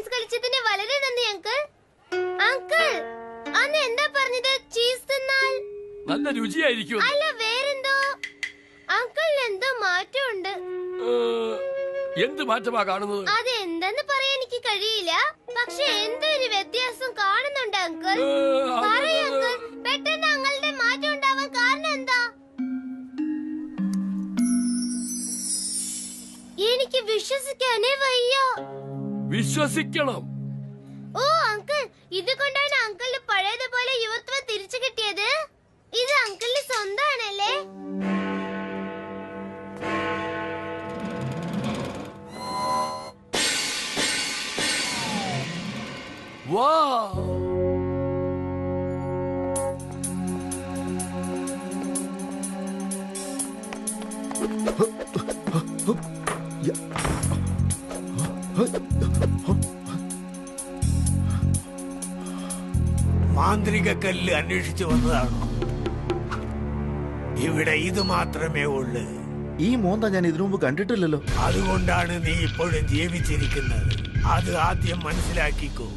Dance കളിച്ചതിന് വളരെ നന്ദി uncle. Uncle അന്ന് എന്താ പറഞ്ഞത്? ചീസ് തിന്നാൽ നല്ല രുചിയായിരിക്കും. അല്ല, വേറെന്തോ. അങ്കിളിന് എന്തോ മാറ്റമുണ്ട്. എന്ത് മാറ്റമാ കാണുന്നത്? അത് എന്തെന്ന് പറയാൻ എനിക്ക് കഴിയില്ല, പക്ഷെ എന്തോ ഒരു വ്യത്യാസം കാണുന്നുണ്ട് അങ്കിൾ. പറയൂ അങ്കിൾ, പെട്ടെന്ന് അങ്ങളുടെ മാറ്റം ഉണ്ടാവാൻ കാരണം എന്താ? എനിക്ക് വിശ്വസിക്കാനേ വയ്യ. വിശ്വസിക്കണം. ഓ അങ്കിൾ, ഇതുകൊണ്ടാണ് അങ്കിളിന് പഴയതുപോലെ യുവത്വം തിരിച്ചു കിട്ടിയത്. ഇത് അങ്കിളിന് സ്വന്തമാണല്ലേ? മാന്ത്രിക കല്ല് അന്വേഷിച്ചു വന്നതാണോ? ഇവിടെ ഇത് മാത്രമേ ഉള്ളൂ. ഈ മോന്ത ഞാൻ ഇതിനു മുമ്പ് കണ്ടിട്ടില്ലല്ലോ. അതുകൊണ്ടാണ് നീ ഇപ്പോഴും ജീവിച്ചിരിക്കുന്നത്. അത് ആദ്യം മനസ്സിലാക്കിക്കോ.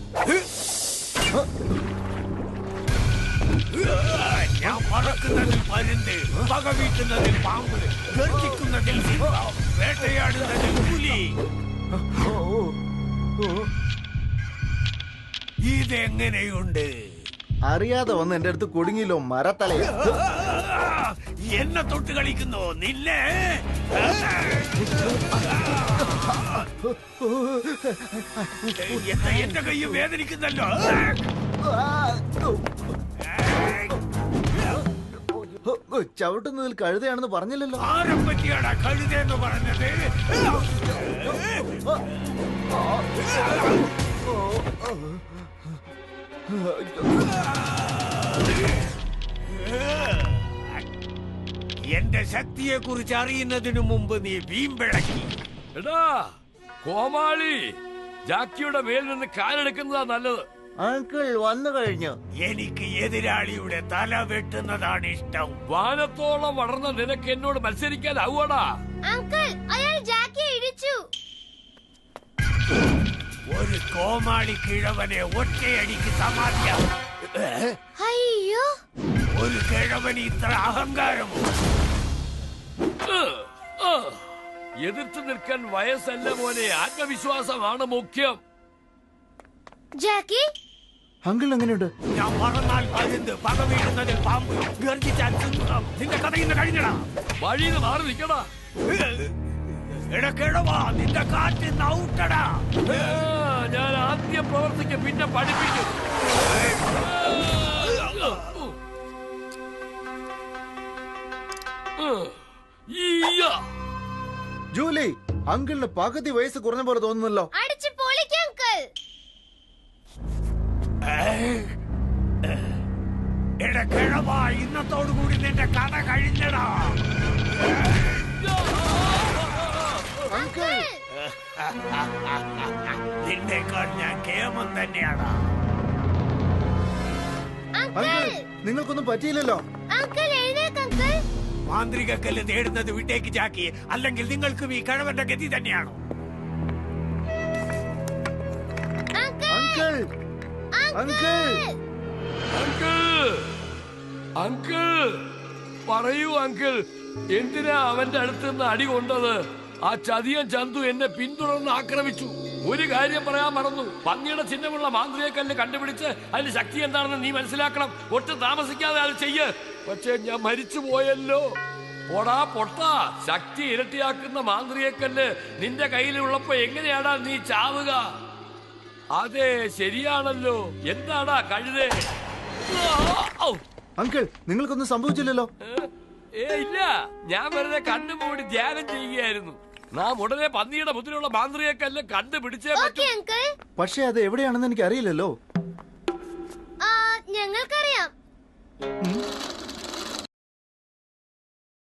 ഞാൻ പറക്കുന്നതിൽ പരുന്ത്, പക വീട്ടുന്നതിൽ പാമ്പ്, ഗർജിക്കുന്നതിൽ സിംഹം, വേട്ടയാടുന്നതിൽ പുലി. ഇതെങ്ങനെയുണ്ട്? അറിയാതെ വന്ന് എന്റെ അടുത്ത് കുടുങ്ങിയില്ലോ മരത്തലയ. എന്നെ തൊട്ട് കളിക്കുന്നു നിന്നെ. എന്റെ കയ്യും വേദനിക്കുന്നല്ലോ. ചവിട്ടുന്നതിൽ കഴുതയാണെന്ന് പറഞ്ഞില്ലല്ലോ. ആരെ പറ്റിയാടാ കഴുതെന്ന് പറഞ്ഞത്? എന്റെ ശക്തിയെ കുറിച്ച് അറിയുന്നതിനു മുമ്പ് നീ വീമ്പിളക്കി. എടാ കോമാളി, ജാക്കിയുടെ മേൽ നിന്ന് കാലെടുക്കുന്നതാ നല്ലത്. അങ്കിൾ വന്നു കഴിഞ്ഞു. എനിക്ക് എതിരാളിയുടെ തല വെട്ടുന്നതാണ് ഇഷ്ടം. വാനത്തോളം വളർന്ന നിനക്ക് എന്നോട് മത്സരിക്കാനാവൂടാ? അങ്കിൾ, അയാൾ ജാക്കിയെ ഇടിച്ചു. ഒരു കോമാളി കിഴവനെ ഒറ്റയടിക്ക് സമാധിയാവും. അയ്യോ, ഒരു കിഴവന് ഇത്ര അഹങ്കാരമോ? എതിർത്ത് നിൽക്കാൻ വയസ്സല്ല മോനെ, ആത്മവിശ്വാസമാണ് മുഖ്യം. ജാക്കി, അങ്കിൾ എങ്ങനെയുണ്ട്? ഞാൻ പറഞ്ഞാൽ പരുന്ത്, പക വീഴുന്നതിൽ പാമ്പ്, ഗർജിച്ചാൽ സിംഹം. നിന്റെ കഥ ഇന്ന് കഴിഞ്ഞടാ. വഴിയിൽ മാറി നിൽക്കടാ. കിഴവാ, നിന്റെ കാറ്റ് നൗട്ടടാ. ഞാൻ ആദ്യം പ്രവർത്തിക്കും, പിന്നെ പഠിപ്പിക്കും. ജൂലി, അങ്കിളിന് പകുതി വയസ്സ് കുറഞ്ഞ പോലെ തോന്നുന്നല്ലോ. അടിച്ചു പൊളിക്ക് അങ്കിൾ. കിഴവാ, ഇന്നത്തോടുകൂടി നിന്റെ കഥ കഴിഞ്ഞടാ. നിന്നേക്കാൾ ഞാൻ കേമം തന്നെയാടാ. അങ്കിൾ, നിങ്ങൾക്കൊന്നും പറ്റിയില്ലല്ലോ. അങ്കിൾ എഴുന്നേക്ക് അങ്കിൾ. മാന്ത്രിക കല്ല് നേടുന്നത് വിട്ടേക്ക് ജാക്കി, അല്ലെങ്കിൽ നിങ്ങൾക്കും ഈ കിഴവന്റെ ഗതി തന്നെയാണോ? അങ്കിൾ, അങ്കിൾ, അങ്കിൾ പറയൂ അങ്കിൾ, എന്തിനാ അവന്റെ അടുത്ത് നിന്ന് അടി കൊണ്ടത്? ആ ചതിയൻ ചന്തു എന്നെ പിന്തുടർന്ന് ആക്രമിച്ചു. ഒരു കാര്യം പറയാൻ മറന്നു, പന്നിയുടെ ചിഹ്നമുള്ള മാന്ത്രിക കല്ല് കണ്ടുപിടിച്ച് അതിന്റെ ശക്തി എന്താണെന്ന് നീ മനസ്സിലാക്കണം. ഒട്ടും താമസിക്കാതെ അത് ചെയ്യ്. പക്ഷെ ഞാൻ മരിച്ചു പോയല്ലോ. പൊടാ പൊട്ടാ, ശക്തി ഇരട്ടിയാക്കുന്ന മാന്ത്രിക കല്ല് നിന്റെ കയ്യിലുള്ളപ്പോ എങ്ങനെയാടാ നീ ചാവുക? അതെ, ശരിയാണല്ലോ. എന്താടാ കഴുതേ? അങ്കിൾ, നിങ്ങൾക്കൊന്നും സംഭവിച്ചില്ലല്ലോ. ഇല്ല, ഞാൻ വെറുതെ കണ്ണുമൂടി ധ്യാനം ചെയ്യുകയായിരുന്നു. നാം ഉടനെ പന്നിയുടെ മുതലുള്ള മാന്ത്രിക കല്ല് കണ്ടുപിടിച്ചേ പറ്റൂ. പക്ഷെ അത് എവിടെയാണെന്ന് എനിക്ക് അറിയില്ലല്ലോ. ഞങ്ങൾക്കറിയാം.